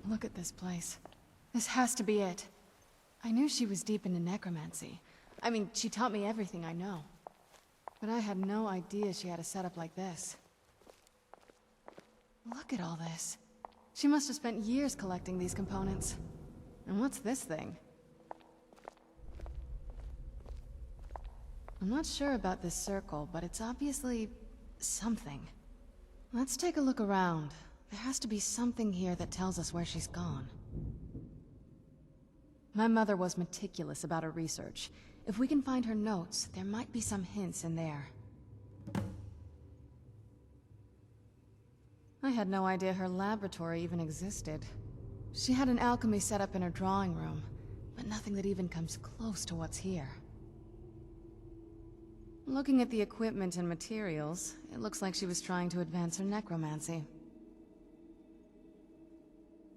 Look at this place. This has to be it. I knew she was deep into necromancy. I mean, she taught me everything I know. But I had no idea she had a setup like this. Look at all this. She must have spent years collecting these components. And what's this thing? I'm not sure about this circle, but it's obviously something. Let's take a look around. There has to be something here that tells us where she's gone. My mother was meticulous about her research. If we can find her notes, there might be some hints in there. I had no idea her laboratory even existed. She had an alchemy set up in her drawing room, but nothing that even comes close to what's here. Looking at the equipment and materials, it looks like she was trying to advance her necromancy.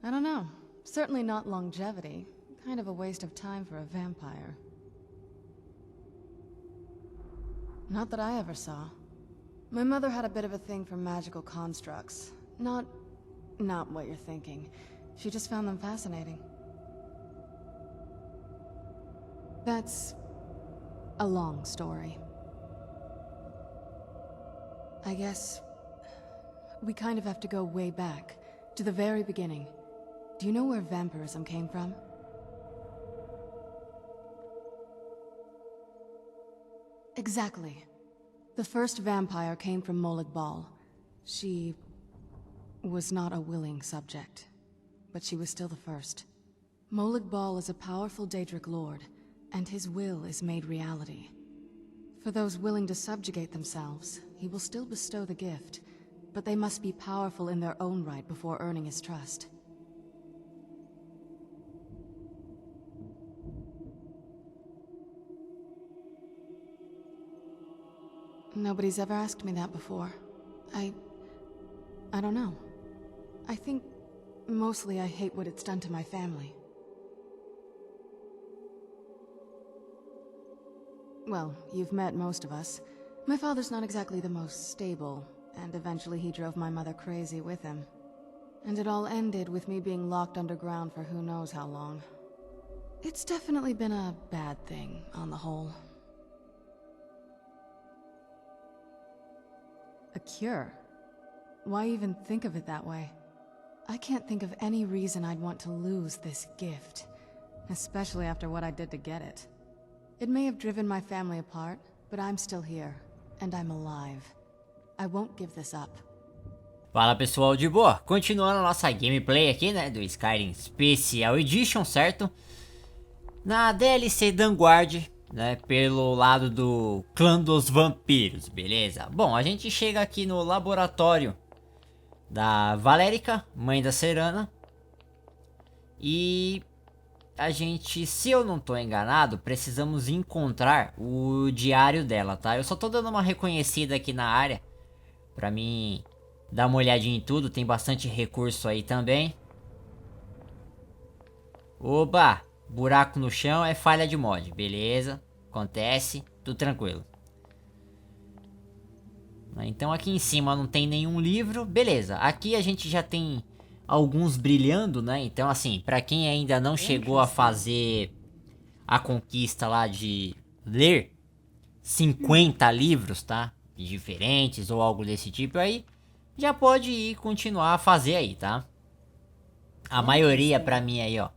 I don't know. Certainly not longevity. Kind of a waste of time for a vampire. Not that I ever saw. My mother had a bit of a thing for magical constructs. Not what you're thinking. She just found them fascinating. That's a long story. I guess we kind of have to go way back, to the very beginning. Do you know where vampirism came from? Exactly. The first vampire came from Molag Bal. She was not a willing subject, but she was still the first. Molag Bal is a powerful Daedric lord, and his will is made reality. For those willing to subjugate themselves, he will still bestow the gift, but they must be powerful in their own right before earning his trust. Nobody's ever asked me that before. I don't know. I think mostly I hate what it's done to my family. Well, you've met most of us. My father's not exactly the most stable, and eventually he drove my mother crazy with him. And it all ended with me being locked underground for who knows how long. It's definitely been a bad thing, on the whole. A cure? Why even think of it that way? I can't think of any reason I'd want to lose this gift, especially after what I did to get it. It may have driven my family apart, but I'm still here, and I'm alive. I won't give this up. Fala pessoal, de boa? Continuando a nossa gameplay aqui, né, do Skyrim Special Edition, certo? Na DLC Dawnguard, né, pelo lado do Clã dos Vampiros, beleza? Bom, a gente chega aqui no laboratório da Valérica, mãe da Serana. E a gente, se eu não tô enganado, precisamos encontrar o diário dela, tá? Eu só tô dando uma reconhecida aqui na área, pra mim dar uma olhadinha em tudo, tem bastante recurso aí também. Oba! Buraco no chão é falha de mod, beleza, acontece, tudo tranquilo. Então aqui em cima não tem nenhum livro, beleza. Aqui a gente já tem alguns brilhando, né? Então assim, pra quem ainda não chegou a fazer a conquista lá de ler 50 livros, tá? Diferentes ou algo desse tipo aí, já pode ir continuar a fazer aí, tá? A maioria pra mim aí, ó,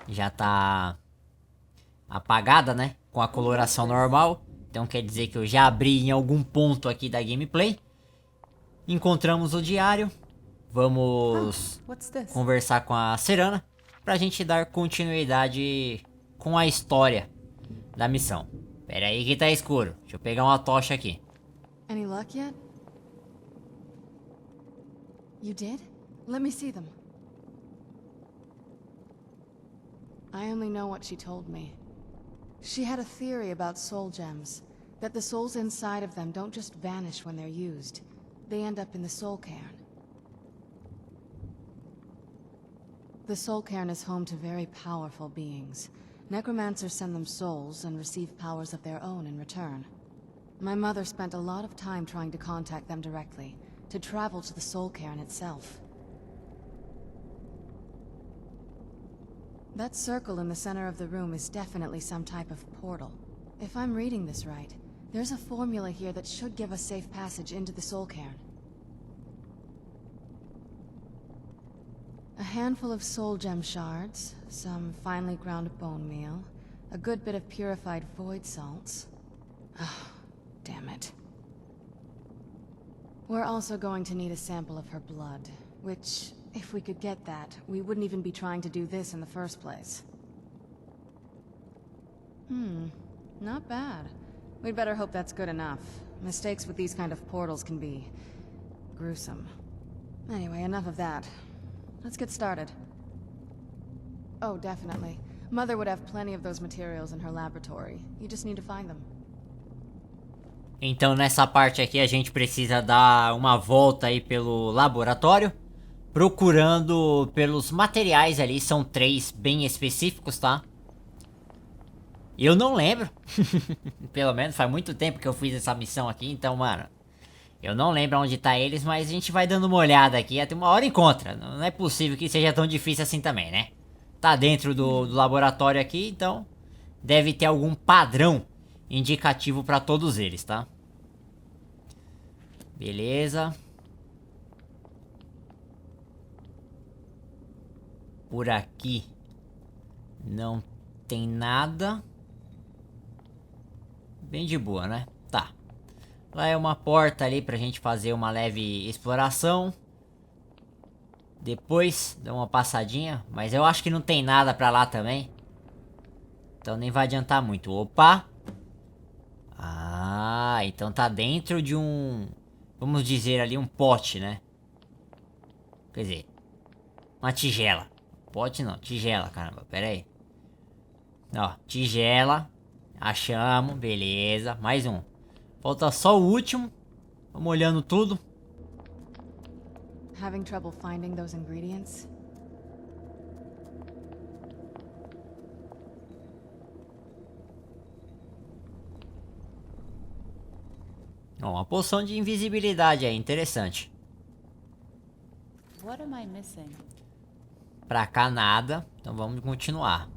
já tá apagada, né? Com a coloração normal. Então quer dizer que eu já abri em algum ponto aqui da gameplay. Encontramos o diário. Vamos conversar com a Serana pra gente dar continuidade com a história da missão. Pera aí que tá escuro. Deixa eu pegar uma tocha aqui. Any luck yet? You did? Let me see them. I only know what she told me. She had a theory about soul gems, that the souls inside of them don't just vanish when they're used. They end up in the soul cairn. The soul cairn is home to very powerful beings. Necromancers send them souls and receive powers of their own in return. My mother spent a lot of time trying to contact them directly, to travel to the soul cairn itself. That circle in the center of the room is definitely some type of portal. If I'm reading this right, there's a formula here that should give us safe passage into the Soul Cairn. A handful of soul gem shards, some finely ground bone meal, a good bit of purified void salts. Oh, damn it. We're also going to need a sample of her blood, which, if we could get that, we wouldn't even be trying to do this in the first place. Not bad. We'd better hope that's good enough. Mistakes with these kind of portals can be gruesome. Anyway, enough of that. Let's get started. Oh, definitely. Mother would have plenty of those materials in her laboratory. You just need to find them. Então nessa parte aqui a gente precisa dar uma volta aí pelo laboratório, procurando pelos materiais ali, são 3 bem específicos, tá? Eu não lembro, pelo menos faz muito tempo que eu fiz essa missão aqui, então, mano, eu não lembro onde tá eles, mas a gente vai dando uma olhada aqui, até uma hora encontra. Não é possível que seja tão difícil assim também, né? Tá dentro do laboratório aqui, então deve ter algum padrão indicativo pra todos eles, tá? Beleza. Por aqui não tem nada. Bem de boa, né? Tá. Lá é uma porta ali pra gente fazer uma leve exploração. Depois dá uma passadinha. Mas eu acho que não tem nada pra lá também. Então nem vai adiantar muito. Opa! Ah, então tá dentro de um... Vamos dizer ali um pote, né? Quer dizer... Uma tigela. Pote não, tigela, caramba. Pera aí. Ó, tigela. Achamos, beleza. Mais um. Falta só o último. Vamos olhando tudo. Having trouble finding those ingredients? Ó, uma poção de invisibilidade aí, interessante. What am I missing? Pra cá nada, então vamos continuar.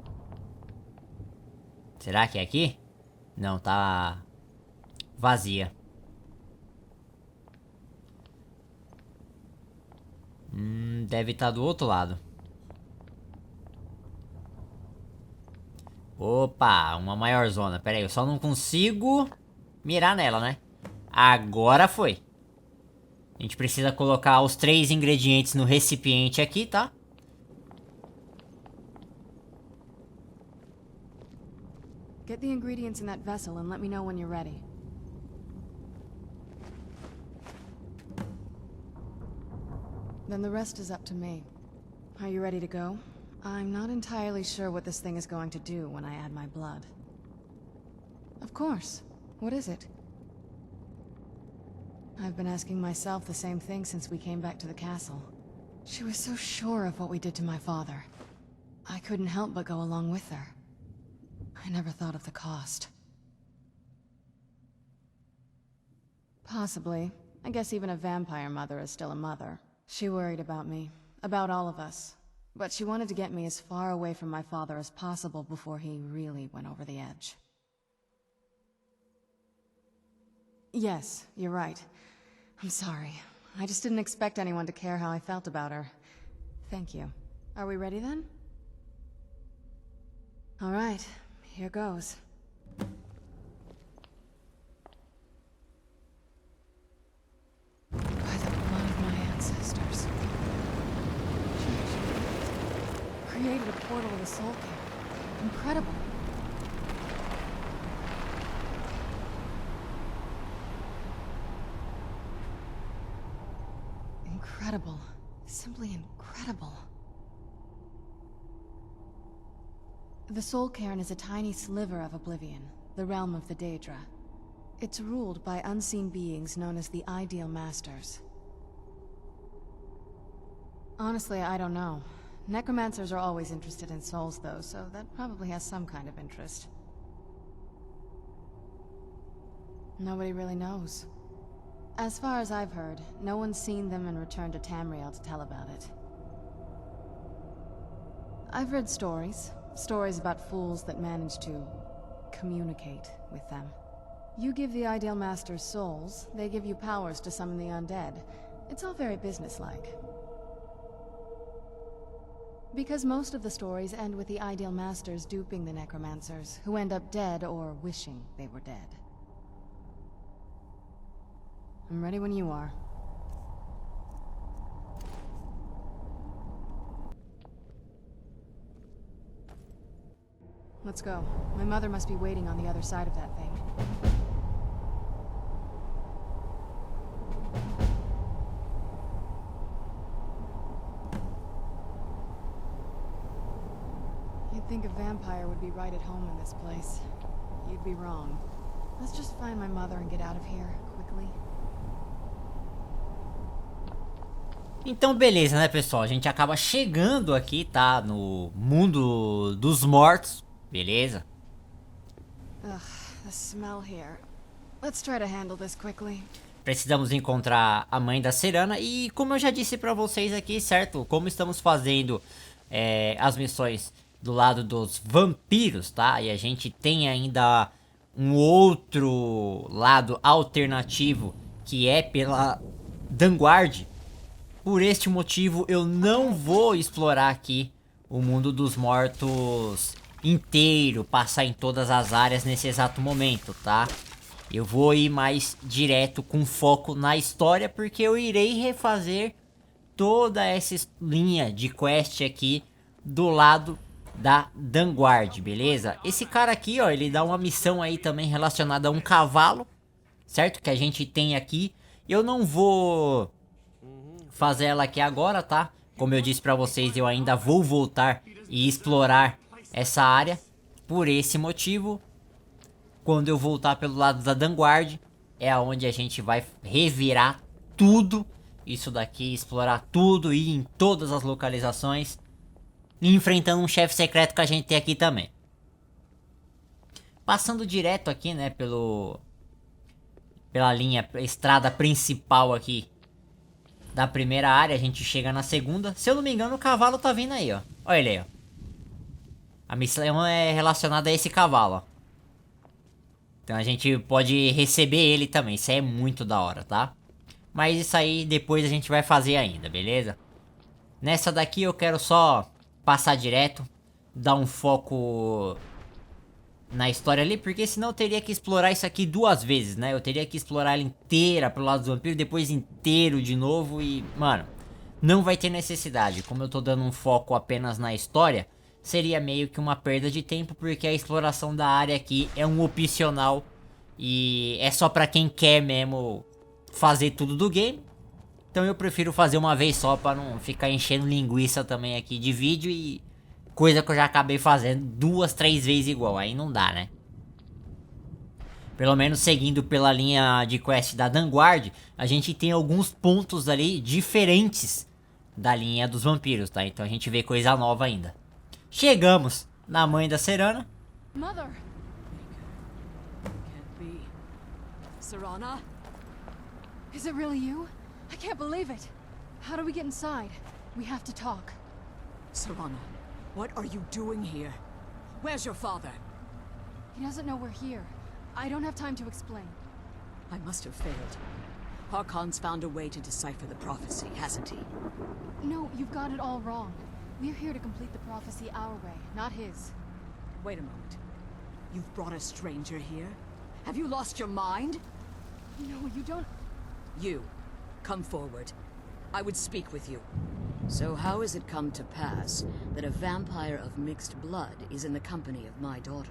Será que é aqui? Não, tá vazia. Deve estar do outro lado. Opa, uma maior zona. Pera aí, eu só não consigo mirar nela, né? Agora foi. A gente precisa colocar os 3 ingredientes no recipiente aqui, tá? Get the ingredients in that vessel and let me know when you're ready. Then the rest is up to me. Are you ready to go? I'm not entirely sure what this thing is going to do when I add my blood. Of course. What is it? I've been asking myself the same thing since we came back to the castle. She was so sure of what we did to my father. I couldn't help but go along with her. I never thought of the cost. Possibly. I guess even a vampire mother is still a mother. She worried about me, about all of us. But she wanted to get me as far away from my father as possible before he really went over the edge. Yes, you're right. I'm sorry. I just didn't expect anyone to care how I felt about her. Thank you. Are we ready then? All right. Here goes. By the blood of my ancestors. She created a portal with a soul cairn. Incredible. Incredible. Simply incredible. The Soul Cairn is a tiny sliver of oblivion, the realm of the Daedra. It's ruled by unseen beings known as the Ideal Masters. Honestly, I don't know. Necromancers are always interested in souls, though, so that probably has some kind of interest. Nobody really knows. As far as I've heard, no one's seen them and returned to Tamriel to tell about it. I've read stories. Stories about fools that manage to communicate with them. You give the Ideal Masters souls, they give you powers to summon the undead. It's all very businesslike. Because most of the stories end with the Ideal Masters duping the necromancers, who end up dead or wishing they were dead. I'm ready when you are. Let's go. My mother must be waiting on the other side of that thing. You'd think a vampire would be right at home in this place. You'd be wrong. Let's just find my mother and get out of here, quickly. Então beleza, né, pessoal? A gente acaba chegando aqui, tá? No mundo dos mortos. Beleza? Ugh, the smell here. Let's try to handle this quickly. Precisamos encontrar a mãe da Serana. E como eu já disse pra vocês aqui, certo? Como estamos fazendo as missões do lado dos vampiros, tá? E a gente tem ainda um outro lado alternativo, que é pela Dawnguard. Por este motivo eu não vou explorar aqui o mundo dos mortos inteiro, passar em todas as áreas nesse exato momento, tá? Eu vou ir mais direto com foco na história, porque eu irei refazer toda essa linha de quest aqui do lado da Dawnguard, beleza? Esse cara aqui, ó, ele dá uma missão aí também relacionada a um cavalo, certo? Que a gente tem aqui. Eu não vou fazer ela aqui agora, tá? Como eu disse pra vocês, eu ainda vou voltar e explorar essa área. Por esse motivo, quando eu voltar pelo lado da Dawnguard, é aonde a gente vai revirar tudo isso daqui, explorar tudo, ir em todas as localizações e enfrentando um chefe secreto que a gente tem aqui também. Passando direto aqui, né, pela linha estrada principal aqui da primeira área, a gente chega na segunda. Se eu não me engano, o cavalo tá vindo aí, ó. Olha ele aí, ó. A missão é relacionada a esse cavalo, ó. Então a gente pode receber ele também. Isso aí é muito da hora, tá? Mas isso aí depois a gente vai fazer ainda, beleza? Nessa daqui eu quero só passar direto, dar um foco na história ali, porque senão eu teria que explorar isso aqui duas vezes, né? Eu teria que explorar ela inteira pro lado dos vampiros, depois inteiro de novo e, mano, não vai ter necessidade. Como eu tô dando um foco apenas na história, seria meio que uma perda de tempo, porque a exploração da área aqui é um opcional e é só pra quem quer mesmo fazer tudo do game. Então eu prefiro fazer uma vez só pra não ficar enchendo linguiça também aqui de vídeo e coisa que eu já acabei fazendo 2, 3 vezes igual, aí não dá, né? Pelo menos seguindo pela linha de quest da Dawnguard, a gente tem alguns pontos ali diferentes da linha dos vampiros, tá? Então a gente vê coisa nova ainda. Chegamos na mãe da Serana. Mother! Can't be. Serana? Is it really you? I can't believe it. How do we get inside? We have to talk. Serana, what are you doing here? Where's your father? He doesn't know we're here. I don't have time to explain. I must have failed. Harkon's found a way to decipher the prophecy, hasn't he? No, you've got it all wrong. We're here to complete the prophecy our way, not his. Wait a moment. You've brought a stranger here? Have you lost your mind? No, you don't... You, come forward. I would speak with you. So how has it come to pass that a vampire of mixed blood is in the company of my daughter?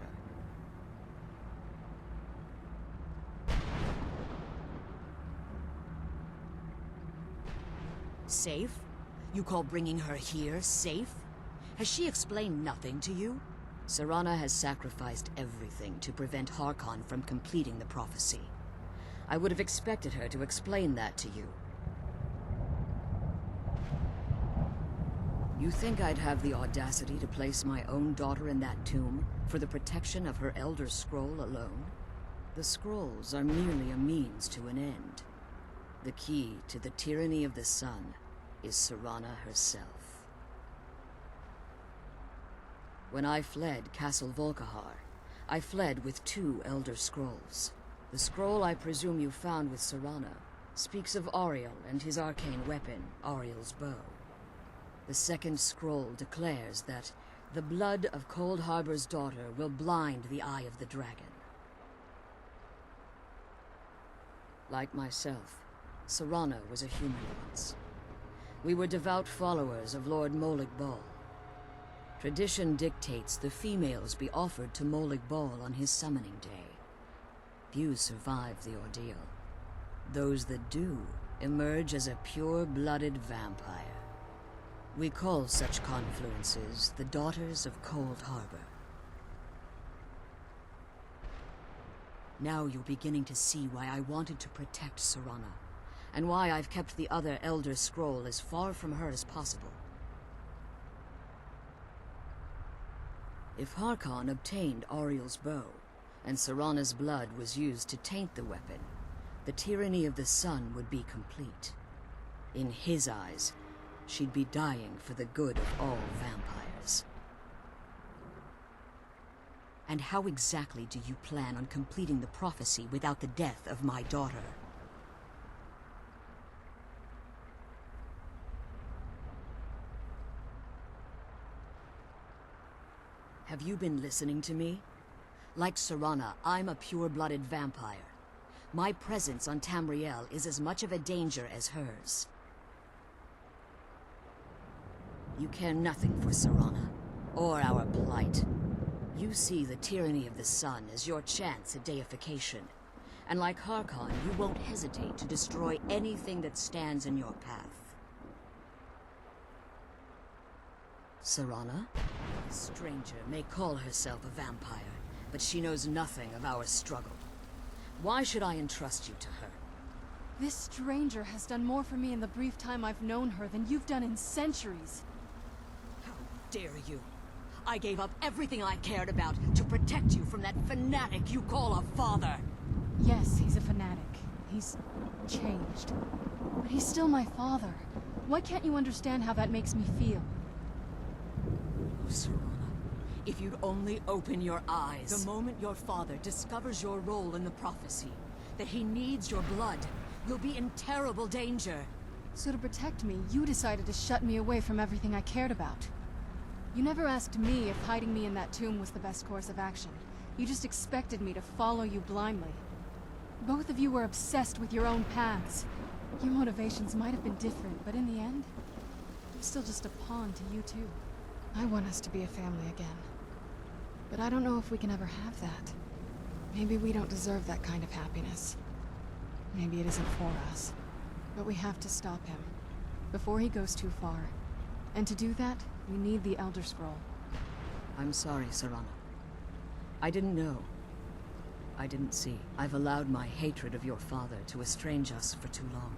Safe? You call bringing her here safe? Has she explained nothing to you? Serana has sacrificed everything to prevent Harkon from completing the prophecy. I would have expected her to explain that to you. You think I'd have the audacity to place my own daughter in that tomb for the protection of her Elder Scroll alone? The scrolls are merely a means to an end. The key to the tyranny of the sun is Serana herself. When I fled Castle Volkihar, I fled with 2 Elder Scrolls. The scroll I presume you found with Serana speaks of Auriel and his arcane weapon, Auriel's bow. The second scroll declares that the blood of Cold Harbor's daughter will blind the eye of the dragon. Like myself, Serana was a human once. We were devout followers of Lord Molig Bal. Tradition dictates the females be offered to Molig Bal on his summoning day. Few survive the ordeal. Those that do emerge as a pure-blooded vampire. We call such confluences the Daughters of Cold Harbor. Now you're beginning to see why I wanted to protect Serana, and why I've kept the other Elder Scroll as far from her as possible. If Harkon obtained Auriel's bow, and Serana's blood was used to taint the weapon, the tyranny of the sun would be complete. In his eyes, she'd be dying for the good of all vampires. And how exactly do you plan on completing the prophecy without the death of my daughter? Have you been listening to me? Like Serana, I'm a pure-blooded vampire. My presence on Tamriel is as much of a danger as hers. You care nothing for Serana, or our plight. You see the tyranny of the sun as your chance at deification. And like Harkon, you won't hesitate to destroy anything that stands in your path. Serana? A stranger may call herself a vampire, but she knows nothing of our struggle. Why should I entrust you to her? This stranger has done more for me in the brief time I've known her than you've done in centuries. How dare you? I gave up everything I cared about to protect you from that fanatic you call a father. Yes, he's a fanatic. He's changed. But he's still my father. Why can't you understand how that makes me feel? Oh, Serana, if you'd only open your eyes. The moment your father discovers your role in the prophecy, that he needs your blood, you'll be in terrible danger. So to protect me, you decided to shut me away from everything I cared about. You never asked me if hiding me in that tomb was the best course of action. You just expected me to follow you blindly. Both of you were obsessed with your own paths. Your motivations might have been different, but in the end, I'm still just a pawn to you two. I want us to be a family again. But I don't know if we can ever have that. Maybe we don't deserve that kind of happiness. Maybe it isn't for us. But we have to stop him, before he goes too far. And to do that, we need the Elder Scroll. I'm sorry, Serana. I didn't know. I didn't see. I've allowed my hatred of your father to estrange us for too long.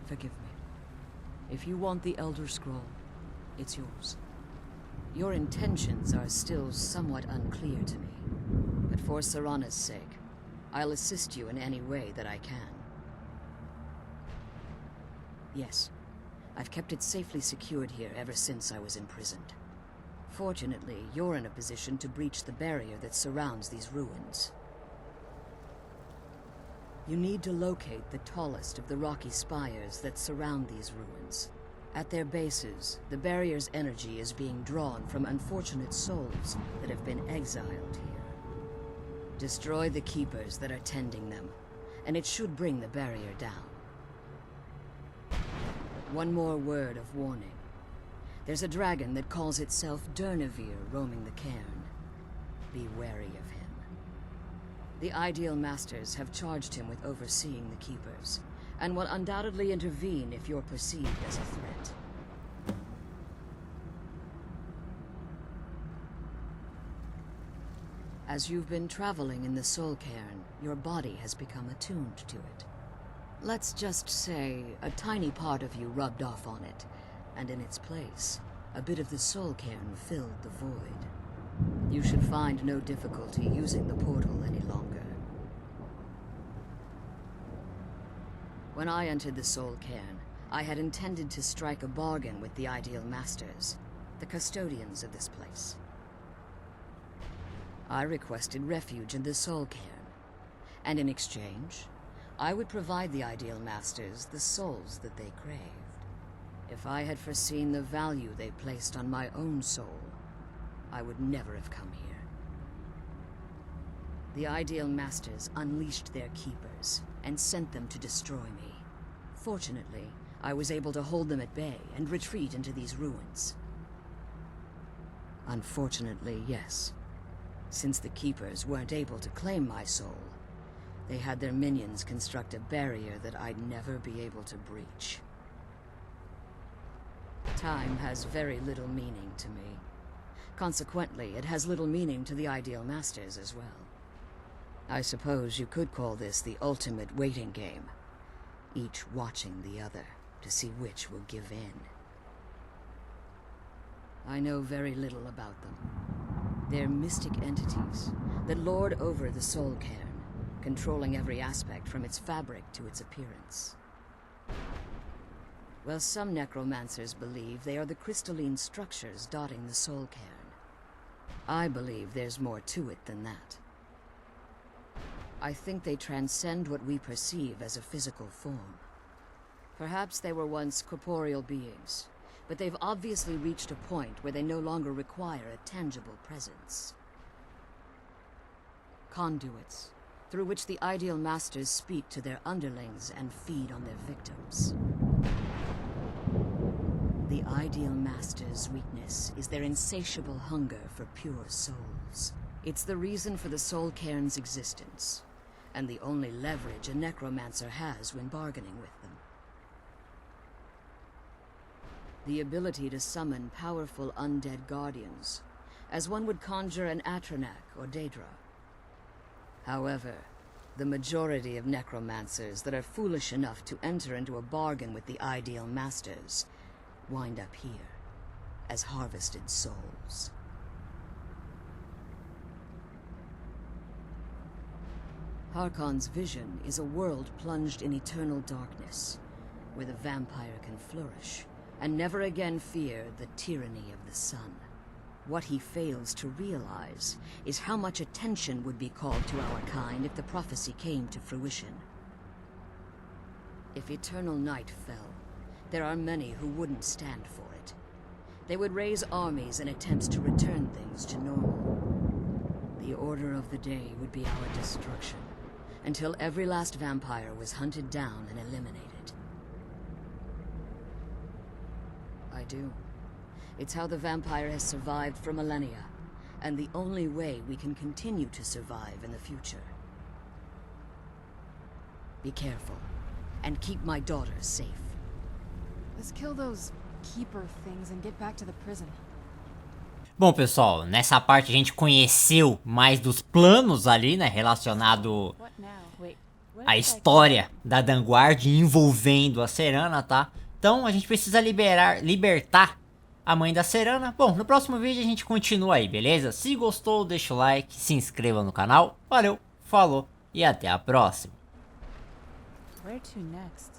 Forgive me. If you want the Elder Scroll, it's yours. Your intentions are still somewhat unclear to me. But for Serana's sake, I'll assist you in any way that I can. Yes, I've kept it safely secured here ever since I was imprisoned. Fortunately, you're in a position to breach the barrier that surrounds these ruins. You need to locate the tallest of the rocky spires that surround these ruins. At their bases, the barrier's energy is being drawn from unfortunate souls that have been exiled here. Destroy the keepers that are tending them, and it should bring the barrier down. One more word of warning. There's a dragon that calls itself Durnevere roaming the Cairn. Be wary of him. The Ideal Masters have charged him with overseeing the Keepers, and will undoubtedly intervene if you're perceived as a threat. As you've been traveling in the Soul Cairn, your body has become attuned to it. Let's just say a tiny part of you rubbed off on it, and in its place, a bit of the Soul Cairn filled the void. You should find no difficulty using the portal any longer. When I entered the Soul Cairn, I had intended to strike a bargain with the Ideal Masters, the custodians of this place. I requested refuge in the Soul Cairn, and in exchange, I would provide the Ideal Masters the souls that they craved. If I had foreseen the value they placed on my own soul, I would never have come here. The Ideal Masters unleashed their keepers and sent them to destroy me. Fortunately, I was able to hold them at bay and retreat into these ruins. Unfortunately, yes. Since the keepers weren't able to claim my soul, they had their minions construct a barrier that I'd never be able to breach. Time has very little meaning to me. Consequently, it has little meaning to the Ideal Masters as well. I suppose you could call this the ultimate waiting game, each watching the other to see which will give in. I know very little about them. They're mystic entities that lord over the Soul Cairn, controlling every aspect from its fabric to its appearance. Well, some necromancers believe they are the crystalline structures dotting the Soul Cairn. I believe there's more to it than that. I think they transcend what we perceive as a physical form. Perhaps they were once corporeal beings, but they've obviously reached a point where they no longer require a tangible presence. Conduits, through which the Ideal Masters speak to their underlings and feed on their victims. The Ideal Masters' weakness is their insatiable hunger for pure souls. It's the reason for the Soul Cairn's existence, and the only leverage a necromancer has when bargaining with them. The ability to summon powerful undead guardians, as one would conjure an Atronak or Daedra. However, the majority of necromancers that are foolish enough to enter into a bargain with the Ideal Masters wind up here, as harvested souls. Harkon's vision is a world plunged in eternal darkness, where the vampire can flourish, and never again fear the tyranny of the sun. What he fails to realize is how much attention would be called to our kind if the prophecy came to fruition. If eternal night fell, there are many who wouldn't stand for it. They would raise armies in attempts to return things to normal. The order of the day would be our destruction, until every last vampire was hunted down and eliminated. I do. It's how the vampire has survived for millennia, and the only way we can continue to survive in the future. Be careful, and keep my daughters safe. Let's kill those keeper things and get back to the prison. Bom, pessoal, nessa parte a gente conheceu mais dos planos ali, né, relacionado à história da Dawnguard envolvendo a Serana, tá? Então a gente precisa libertar a mãe da Serana. Bom, no próximo vídeo a gente continua aí, beleza? Se gostou, deixa o like, se inscreva no canal. Valeu, falou e até a próxima. Where to next?